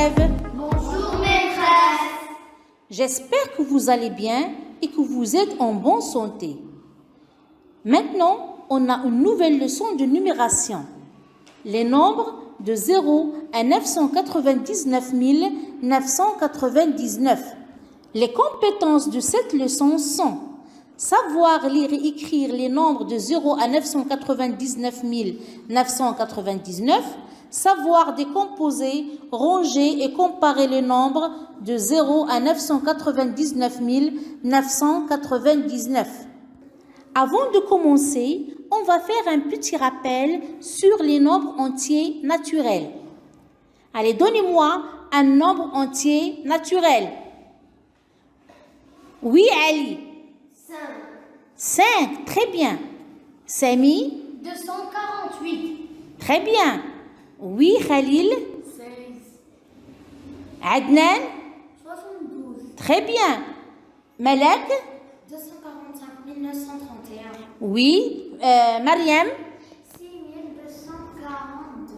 élèves. Bonjour maîtresse. J'espère que vous allez bien et que vous êtes en bonne santé. Maintenant, on a une nouvelle leçon de numération. Les nombres de 0 à 999 999. Les compétences de cette leçon sont savoir lire et écrire les nombres de 0 à 999 999, savoir décomposer, ranger et comparer les nombres de 0 à 999 999. Avant de commencer, on va faire un petit rappel sur les nombres entiers naturels. Allez, donnez-moi un nombre entier naturel. Oui, Ali. 5. 5, très bien. Sami. 248. Très bien. Oui, Khalil. 16. Adnan. 72. Très bien. Malak. 245 931. Oui. Mariam. 6242.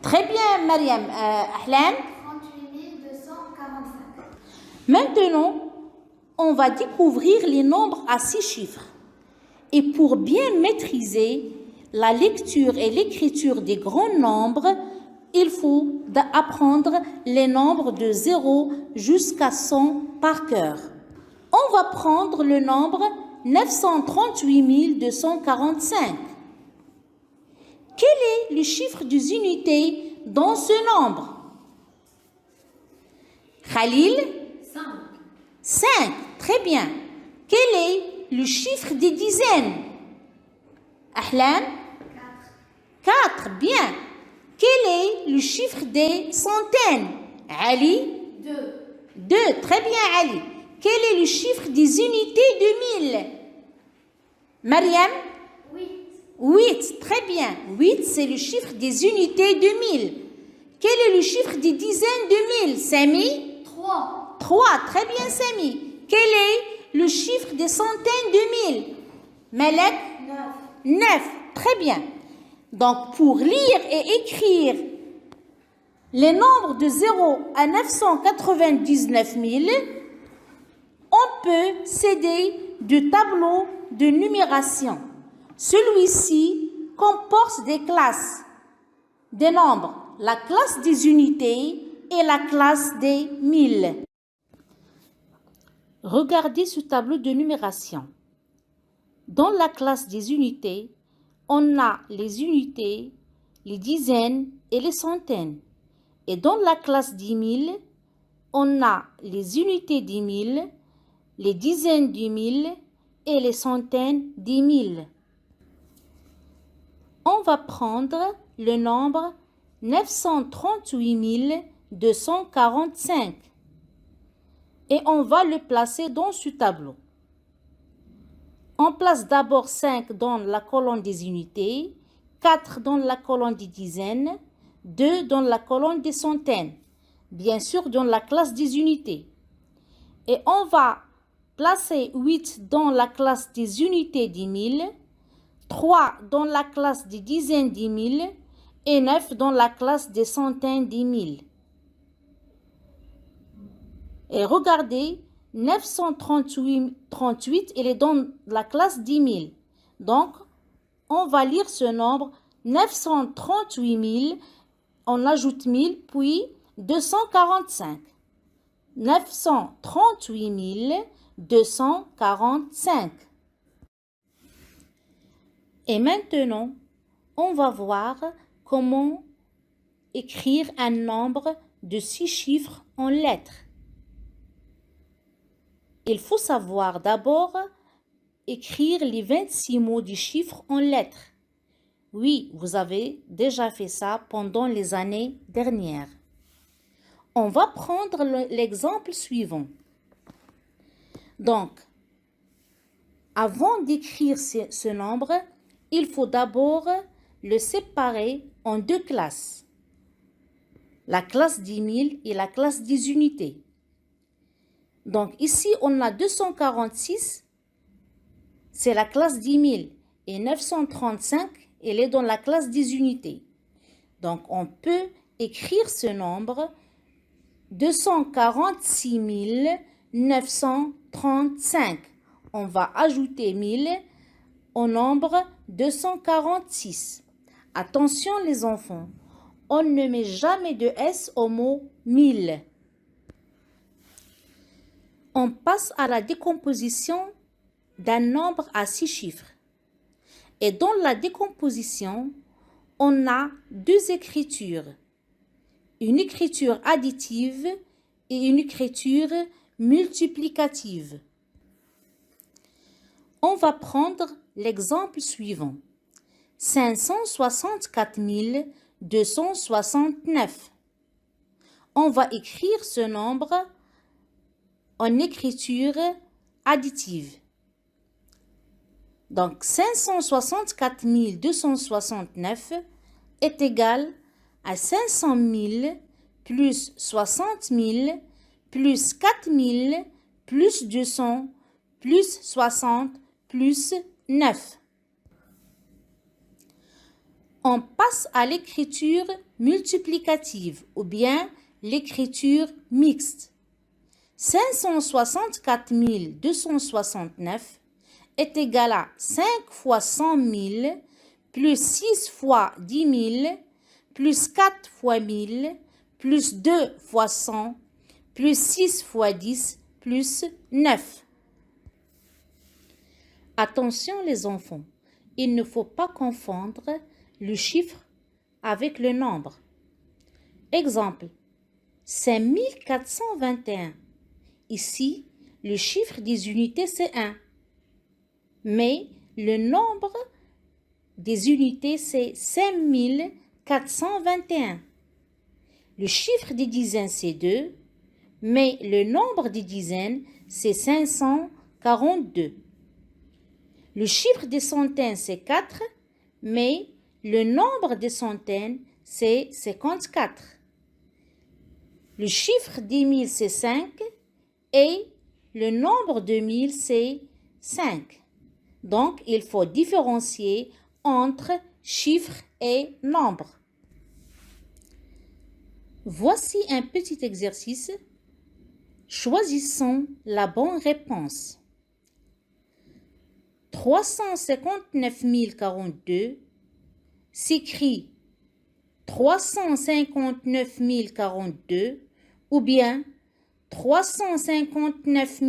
Très bien, Mariam. Ahlan. 38 245. Maintenant, on va découvrir les nombres à 6 chiffres. Et pour bien maîtriser la lecture et l'écriture des grands nombres, il faut apprendre les nombres de 0 jusqu'à 100 par cœur. On va prendre le nombre 938 245. Quel est le chiffre des unités dans ce nombre? Khalil? 5. 5, très bien. Quel est le chiffre des dizaines? Ahlan? 4, bien. Quel est le chiffre des centaines? Ali? 2. 2, très bien Ali. Quel est le chiffre des unités de 1000? Mariam? 8. 8, très bien. 8, c'est le chiffre des unités de 1000. Quel est le chiffre des dizaines de 1000? Sami? 3. 3, très bien Sami. Quel est le chiffre des centaines de 1000? Malak? 9. 9, très bien. Donc, pour lire et écrire les nombres de 0 à 999 000, on peut s'aider du tableau de numération. Celui-ci comporte des classes, des nombres, la classe des unités et la classe des 1000. Regardez ce tableau de numération. Dans la classe des unités, on a les unités, les dizaines et les centaines. Et dans la classe 10 000, on a les unités 10 000, les dizaines 10 000 et les centaines 10 000. On va prendre le nombre 938 245 et on va le placer dans ce tableau. On place d'abord 5 dans la colonne des unités, 4 dans la colonne des dizaines, 2 dans la colonne des centaines, bien sûr dans la classe des unités. Et on va placer 8 dans la classe des unités 10 000, 3 dans la classe des dizaines 10 000 et 9 dans la classe des centaines 10 000. Et regardez, 938, il est dans la classe 10 000. Donc, on va lire ce nombre 938 000, on ajoute 1000, puis 245. 938 245. Et maintenant, on va voir comment écrire un nombre de 6 chiffres en lettres. Il faut savoir d'abord écrire les 26 mots du chiffre en lettres. Oui, vous avez déjà fait ça pendant les années dernières. On va prendre l'exemple suivant. Donc, avant d'écrire ce nombre, il faut d'abord le séparer en 2 classes. La classe 10 000 et la classe des unités. Donc ici, on a 246, c'est la classe 10 000. Et 935, elle est dans la classe des unités. Donc on peut écrire ce nombre 246 935. On va ajouter 1000 au nombre 246. Attention les enfants, on ne met jamais de S au mot 1000. On passe à la décomposition d'un nombre à 6 chiffres. Et dans la décomposition, on a deux écritures. Une écriture additive et une écriture multiplicative. On va prendre l'exemple suivant. 564 269. On va écrire ce nombre en écriture additive. Donc, 564 269 est égal à 500 000 plus 60 000 plus 4 000 plus 200 plus 60 plus 9. On passe à l'écriture multiplicative ou bien l'écriture mixte. 564 269 est égal à 5 fois 100 000 plus 6 fois 10 000 plus 4 fois 1000 plus 2 fois 100 plus 6 fois 10 plus 9. Attention les enfants, il ne faut pas confondre le chiffre avec le nombre. Exemple, 5421. Ici, le chiffre des unités c'est 1. Mais le nombre des unités c'est 5421. Le chiffre des dizaines c'est 2, mais le nombre des dizaines c'est 542. Le chiffre des centaines c'est 4, mais le nombre des centaines c'est 54. Le chiffre des mille c'est 5 et le nombre de mille c'est 5. Donc, il faut différencier entre chiffre et nombre. Voici un petit exercice. Choisissons la bonne réponse. 359 042 s'écrit 359 042 ou bien 359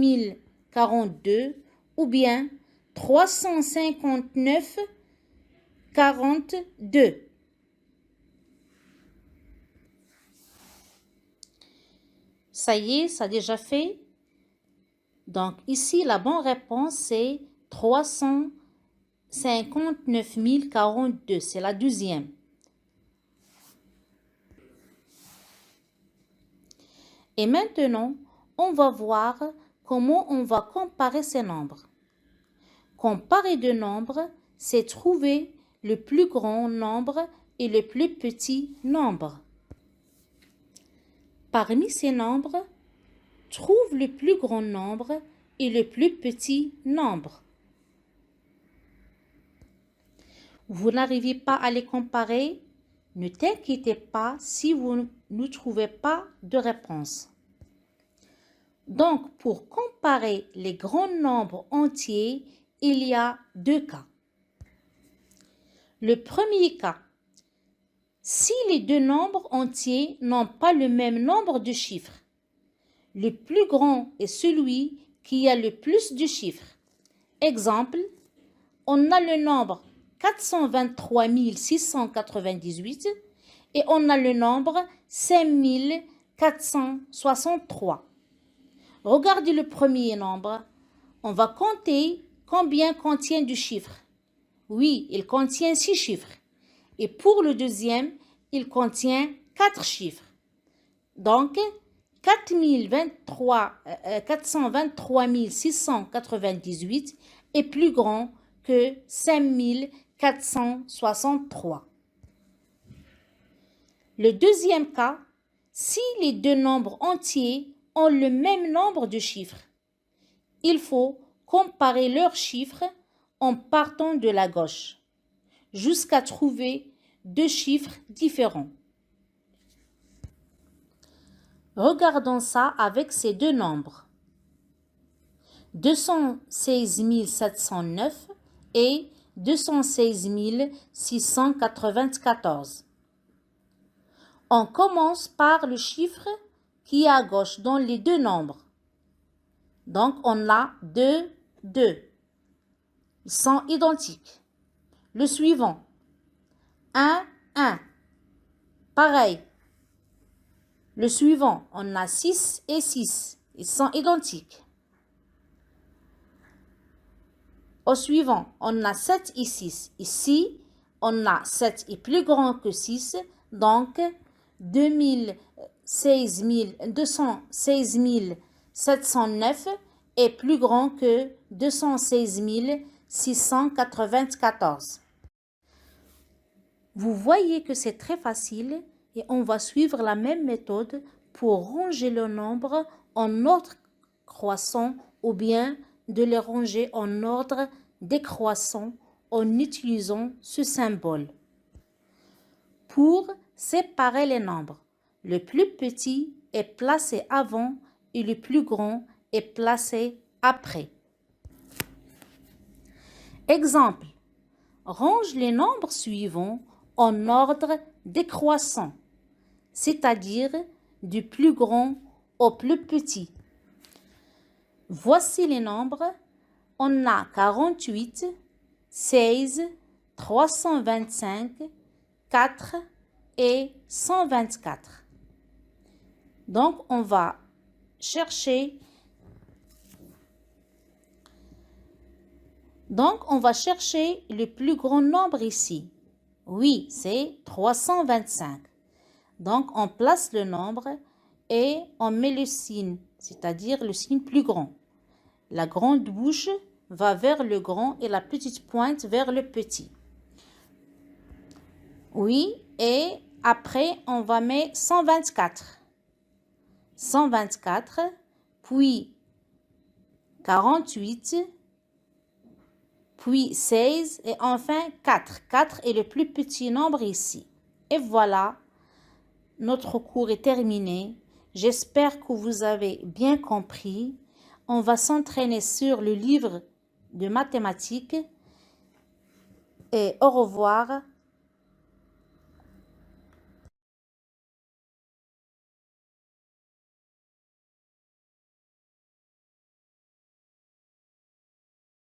042 ou bien 359 42. Ça y est, ça a déjà fait. Donc ici, la bonne réponse c'est 359 042. C'est la deuxième. Et maintenant, on va voir comment on va comparer ces nombres. Comparer deux nombres, c'est trouver le plus grand nombre et le plus petit nombre. Parmi ces nombres, trouve le plus grand nombre et le plus petit nombre. Vous n'arrivez pas à les comparer? Ne t'inquiétez pas si vous ne trouvez pas de réponse. Donc, pour comparer les grands nombres entiers, il y a deux cas. Le premier cas, si les deux nombres entiers n'ont pas le même nombre de chiffres, le plus grand est celui qui a le plus de chiffres. Exemple, on a le nombre 423 698 et on a le nombre 5463. Regardez le premier nombre. On va compter combien contient du chiffre. Oui, il contient 6 chiffres. Et pour le deuxième, il contient 4 chiffres. Donc, 423 698 est plus grand que 5463. Le deuxième cas, si les deux nombres entiers ont le même nombre de chiffres, il faut comparer leurs chiffres en partant de la gauche jusqu'à trouver deux chiffres différents. Regardons ça avec ces deux nombres. 216 709 et 216 694. On commence par le chiffre qui est à gauche dans les deux nombres. Donc, on a 2, 2. Ils sont identiques. Le suivant, 1, 1. Pareil. Le suivant, on a 6 et 6. Ils sont identiques. Au suivant, on a 7 et 6. Ici, on a 7 est plus grand que 6. Donc, 216 709 est plus grand que 216 694. Vous voyez que c'est très facile et on va suivre la même méthode pour ranger le nombre en ordre croissant ou bien de les ranger en ordre décroissant en utilisant ce symbole. Pour séparer les nombres, le plus petit est placé avant et le plus grand est placé après. Exemple, range les nombres suivants en ordre décroissant, c'est-à-dire du plus grand au plus petit. Voici les nombres. On a 48, 16, 325, 4 et 124. Donc, on va chercher. Le plus grand nombre ici. Oui, c'est 325. Donc, on place le nombre et on met le signe, c'est-à-dire le signe plus grand. La grande bouche va vers le grand et la petite pointe vers le petit. Oui, et après, on va mettre 124. 124, puis 48, puis 16 et enfin 4. 4 est le plus petit nombre ici. Et voilà, notre cours est terminé. J'espère que vous avez bien compris. On va s'entraîner sur le livre de mathématiques. Et au revoir.